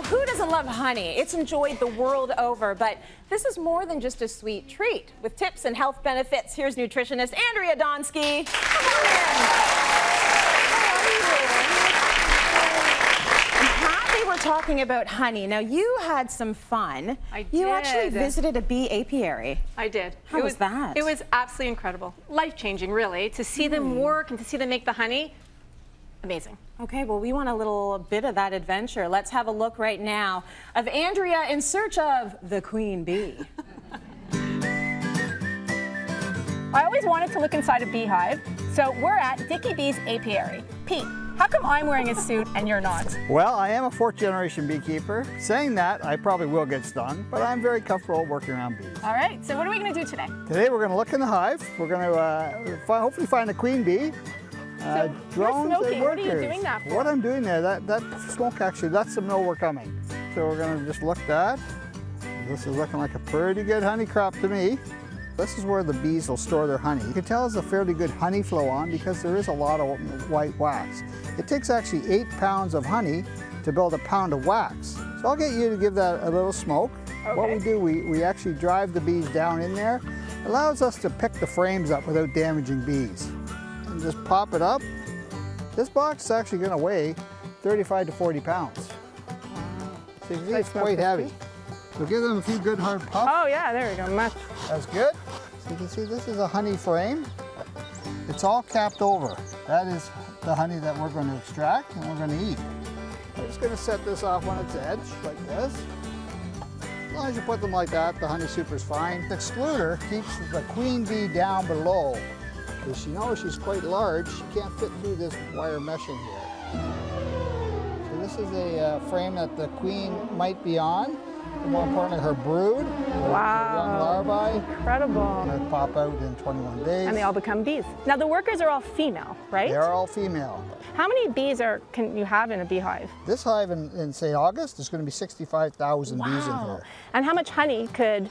who doesn't love honey? It's enjoyed the world over, but this is more than just a sweet treat. With tips and health benefits, here's nutritionist Andrea Donsky. Come on in. I'm happy we're talking about honey. Now, you had some fun. I did. You actually visited a bee apiary. I did. How was that? It was absolutely incredible. Life-changing, really. To see them work and to see them make the honey, amazing. Okay, well, we want a little bit of that adventure. Let's have a look right now of Andrea in search of the queen bee. I always wanted to look inside a beehive, so we're at Dickie Bee's apiary. Pete, how come I'm wearing a suit and you're not? Well, I am a fourth-generation beekeeper. Saying that, I probably will get stung, but I'm very comfortable working around bees. All right, so what are we going to do today? Today we're going to look in the hive. We're going to hopefully find a queen bee. So drones you're smoking. and What are you workers. doing that for? What I'm doing there, that smoke actually, that's to know we're coming. So we're going to just look that. This is looking like a pretty good honey crop to me. This is where the bees will store their honey. You can tell there's a fairly good honey flow on because there is a lot of white wax. It takes actually 8 pounds of honey to build a pound of wax. So I'll get you to give that a little smoke. Okay. What we do, we actually drive the bees down in there. It allows us to pick the frames up without damaging bees. And just pop it up. This box is actually going to weigh 35 to 40 pounds. So you can see it's quite heavy. So give them a few good hard puffs. Oh yeah, there we go, much. That's good. So you can see this is a honey frame. It's all capped over. That is the honey that we're going to extract and we're going to eat. We're just going to set this off on its edge like this. As long as you put them like that, the honey super's fine. The excluder keeps the queen bee down below. Because she knows she's quite large, she can't fit through this wire meshing here. So this is a frame that the queen might be on. And more importantly, her brood, Wow. her young larvae, Incredible. they pop out in 21 days. And they all become bees. Now the workers are all female, right? They are all female. How many bees can you have in a beehive? This hive in St. August, there's going to be 65,000 bees in here. And how much honey could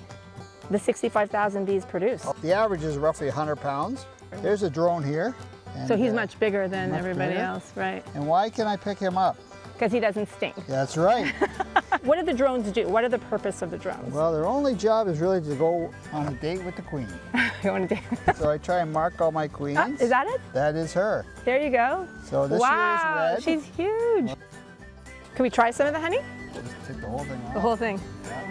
the 65,000 bees produce? The average is roughly 100 pounds. There's a drone here. And, So he's much bigger than much everybody bigger. else, right? And why can I pick him up? Because he doesn't stink. That's right. What do the drones do? What are the purpose of the drones? Well, their only job is really to go on a date with the queen. You want to do? So I try and mark all my queens. Is that it? That is her. There you go. So this Wow, here is red. she's huge. Can we try some of the honey? Just take the whole thing off. The whole thing. Yeah.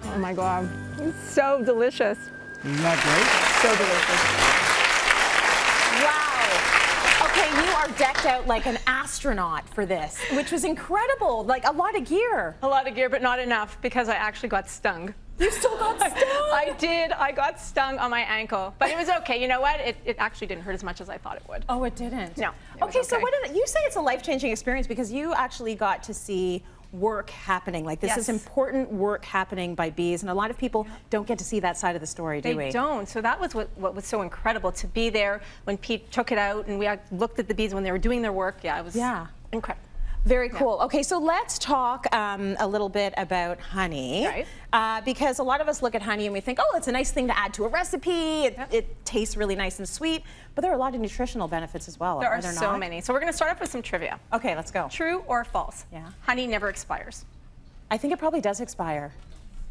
Oh my God, it's so delicious. Isn't that great? So delicious. Wow. Okay, you are decked out like an astronaut for this, which was incredible. Like a lot of gear. A lot of gear, but not enough because I actually got stung. You still got stung? I did. I got stung on my ankle, but it was okay. You know what? It actually didn't hurt as much as I thought it would. Oh, it didn't? No. It was Okay, so okay. what did you say it's a life-changing experience because you actually got to see work happening. Like this is Yes. important work happening by bees, and a lot of people don't get to see that side of the story, do we? They don't. So that was what was so incredible, to be there when Pete took it out and we looked at the bees when they were doing their work. Yeah, it was incredible. Very cool. Okay, so let's talk a little bit about honey. Right. Because a lot of us look at honey and we think, oh, it's a nice thing to add to a recipe. It tastes really nice and sweet, but there are a lot of nutritional benefits as well. There are there so not? many. So we're going to start off with some trivia. Okay, let's go. True or false? Yeah. Honey never expires. I think it probably does expire.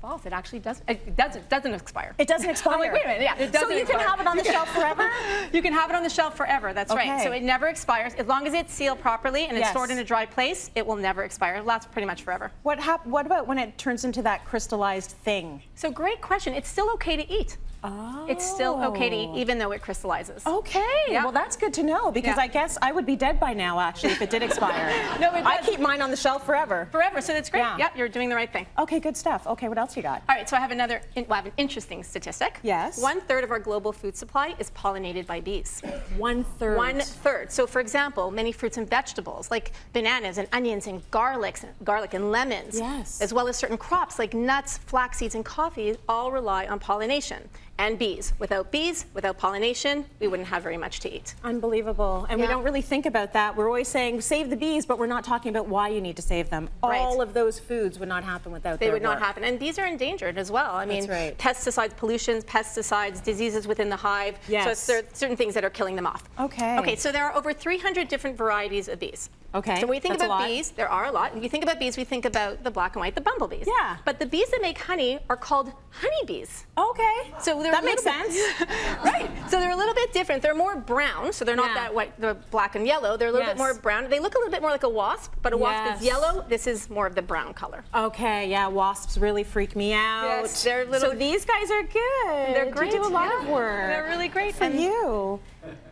False. It actually doesn't. It doesn't expire. It doesn't expire. I'm like, wait a minute. Yeah, it doesn't So you expire. can have it on the shelf forever? You can have it on the shelf forever. That's right. Okay. So it never expires. As long as it's sealed properly and it's Yes. stored in a dry place, it will never expire. It lasts pretty much forever. What about when it turns into that crystallized thing? So great question. It's still okay to eat. Oh. It's still okay to eat even though it crystallizes. Okay, Yeah. well that's good to know because Yeah. I guess I would be dead by now actually if it did expire. No, it I does. keep mine on the shelf forever. Forever. So that's great. Yeah. Yep, you're doing the right thing. Okay, good stuff. Okay, what else you got? All right, so I have I have an interesting statistic. Yes. 1/3 of our global food supply is pollinated by bees. 1/3. 1/3. So for example, many fruits and vegetables like bananas and onions and garlic and lemons, Yes. as well as certain crops like nuts, flax seeds, and coffee all rely on pollination. and bees. Without bees, without pollination, we wouldn't have very much to eat. Unbelievable. And we don't really think about that. We're always saying save the bees, but we're not talking about why you need to save them. Right. All of those foods would not happen without They their would not work. happen. And bees are endangered as well. I mean, right. pesticides, pollutions, pesticides, diseases within the hive. Yes. So there are certain things that are killing them off. Okay. Okay, so there are over 300 different varieties of bees. Okay, So when we think that's a about lot. bees, there are a lot. When we think about bees, we think about the black and white, the bumblebees. Yeah. But the bees that make honey are called honeybees. Okay. So they're that a makes little bit- sense. Right. So they're a little bit different. They're more brown, so they're not that white, the black and yellow. They're a little bit more brown. They look a little bit more like a wasp, but a wasp is yellow. This is more of the brown color. Okay, yeah, wasps really freak me out. Yes, they're little. So these guys are good. They're great. You do a lot of work. They're really great for you.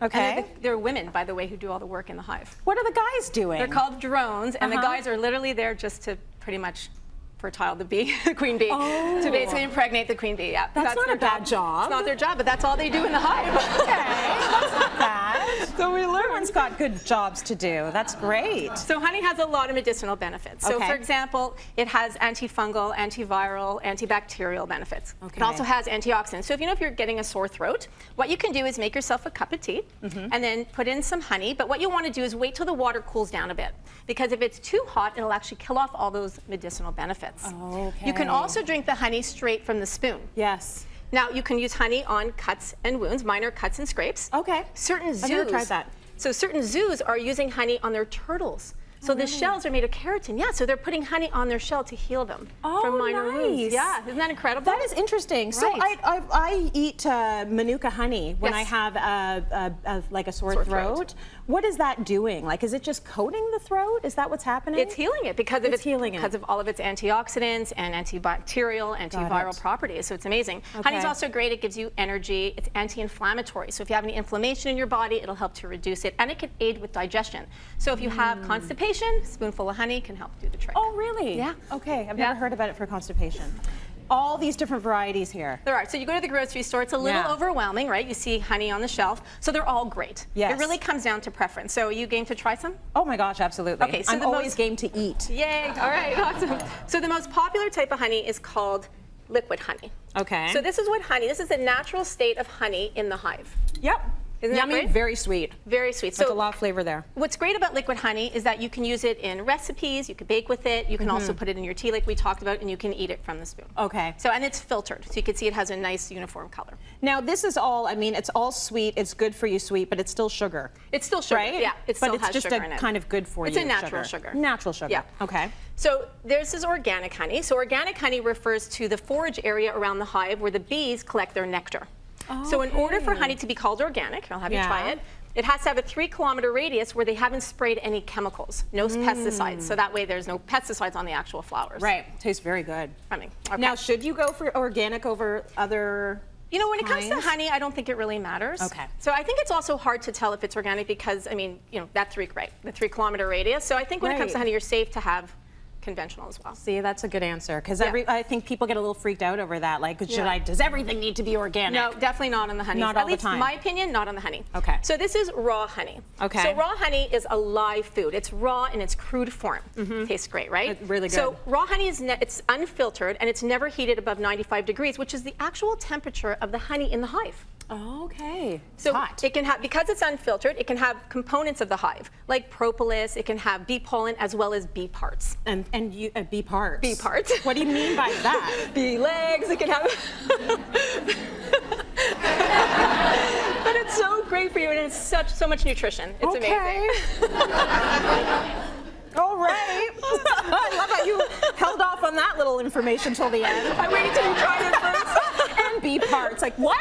Okay. And they're women, by the way, who do all the work in the hive. What are the guys doing? They're called drones, and the guys are literally there just to pretty much fertile the bee, the queen bee, to basically impregnate the queen bee. Yeah, That's not their a bad job. It's not their job, but that's all they do in the hive. Okay, that's not bad. So everyone's got good jobs to do. That's great. So honey has a lot of medicinal benefits. So for example, it has antifungal, antiviral, antibacterial benefits. It also has antioxidants. So if you're getting a sore throat, what you can do is make yourself a cup of tea and then put in some honey. But what you want to do is wait till the water cools down a bit, because if it's too hot, it'll actually kill off all those medicinal benefits. Okay. You can also drink the honey straight from the spoon. Yes. Now, you can use honey on cuts and wounds, minor cuts and scrapes. Okay. Certain zoos. I've never tried that. So certain zoos are using honey on their turtles. So the shells are made of keratin. Yeah, so they're putting honey on their shell to heal them from minor wounds. Yeah, isn't that incredible? That is interesting. So I eat Manuka honey when I have like a sore throat. What is that doing? Like, is it just coating the throat? Is that what's happening? It's healing it because of because of all of its antioxidants and antibacterial, antiviral properties. So it's amazing. Honey's also great. It gives you energy. It's anti-inflammatory. So if you have any inflammation in your body, it'll help to reduce it, and it can aid with digestion. So if you have constipation, a spoonful of honey can help do the trick. Oh, really? Yeah. Okay, I've never heard about it for constipation. All these different varieties here. There are. So you go to the grocery store, it's a little overwhelming, right? You see honey on the shelf. So they're all great. Yes. It really comes down to preference. So are you game to try some? Oh my gosh, absolutely. Okay, so I'm always game to eat. Yay, all right, awesome. So the most popular type of honey is called liquid honey. Okay. So this is the natural state of honey in the hive. Yep. Isn't that Yummy, great? very sweet. Very sweet. There's So a lot of flavor there. what's great about liquid honey is that you can use it in recipes, you can bake with it, you can also put it in your tea like we talked about, and you can eat it from the spoon. Okay. So, and it's filtered, so you can see it has a nice uniform color. Now this is all, I mean, it's all sweet, it's good for you sweet, but it's still sugar. It's still sugar, right? yeah. It still but it's has just sugar in a it. kind of good for you It's a natural sugar. Natural sugar. Yeah. Okay. So this is organic honey. So organic honey refers to the forage area around the hive where the bees collect their nectar. So in order for honey to be called organic, I'll have you try it, it has to have a 3-kilometer radius where they haven't sprayed any chemicals, no pesticides. So that way there's no pesticides on the actual flowers. Right. Tastes very good. I mean, okay. Now, should you go for organic over other when it comes to kinds? honey, I don't think it really matters. Okay. So I think it's also hard to tell if it's organic because, I mean, that the 3-kilometer radius. So I think when it comes to honey, you're safe to have conventional as well. See, that's a good answer, because I think people get a little freaked out over that. Like, does everything need to be organic? No, definitely not on the honey. Not all the At least, time. my opinion, not on the honey. Okay. So this is raw honey. Okay. So raw honey is a live food. It's raw in its crude form. Tastes great, right? It's really good. So raw honey is it's unfiltered and it's never heated above 95 degrees, which is the actual temperature of the honey in the hive. Oh, okay. So hot. it can have, because it's unfiltered, it can have components of the hive, like propolis, it can have bee pollen as well as bee parts. And you bee parts. Bee parts. What do you mean by that? Bee legs, it can have. But it's so great for you and it's so much nutrition. It's amazing. All right. I love how you held off on that little information till the end. I waited till you tried it first. And bee parts. Like, what?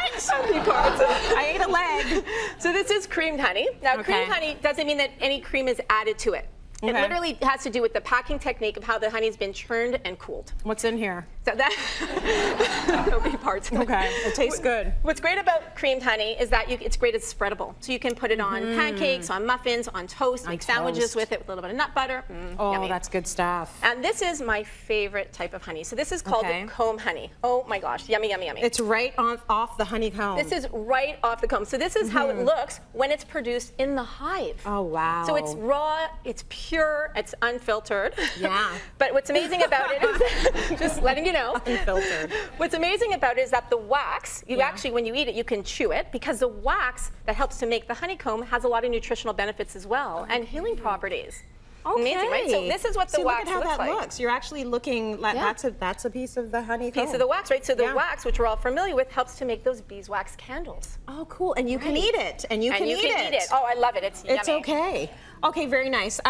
Bee parts. I ate a leg. So this is creamed honey. Now, creamed honey doesn't mean that any cream is added to it. It literally has to do with the packing technique of how the honey's been churned and cooled. What's in here? So that no bee parts. Okay, it tastes good. What's great about creamed honey is that it's great, it's spreadable. So you can put it on pancakes, on muffins, on toast, make sandwiches with it with a little bit of nut butter. Oh, yummy. that's good stuff. And this is my favorite type of honey. So this is called comb honey. Oh my gosh, yummy, yummy, yummy. It's right off the honeycomb. This is right off the comb. So this is how it looks when it's produced in the hive. Oh, wow. So it's raw, it's pure. pure, it's unfiltered. Yeah. But what's amazing about it is, just letting you know. Unfiltered. What's amazing about it is that the wax, you actually, when you eat it, you can chew it, because the wax that helps to make the honeycomb has a lot of nutritional benefits as well, and healing properties. Okay. Amazing, right? So this is what the wax look at how looks that like. looks. You're actually looking like that's a piece of the honeycomb. Piece of the wax, right? So the wax, which we're all familiar with, helps to make those beeswax candles. Oh, cool. And you can eat it. And you can eat it. Oh, I love it. It's yummy. It's okay. Okay, very nice.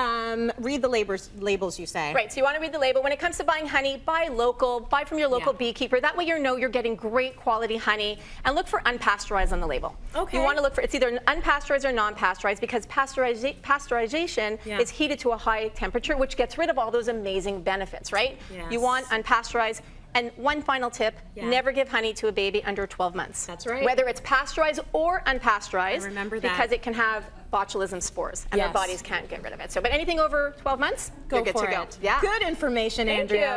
Read the labels you say. Right, so you want to read the label. When it comes to buying honey, buy local, buy from your local beekeeper. That way you know you're getting great quality honey. And look for unpasteurized on the label. Okay. You want to look for, it's either unpasteurized or non-pasteurized, because pasteurization is heated to a high temperature, which gets rid of all those amazing benefits, right? Yes. You want unpasteurized. And one final tip, never give honey to a baby under 12 months. That's right. Whether it's pasteurized or unpasteurized. I remember that. Because it can have botulism spores, and their bodies can't get rid of it. So, but anything over 12 months, you're good to go. Yeah. Good information, Andrea.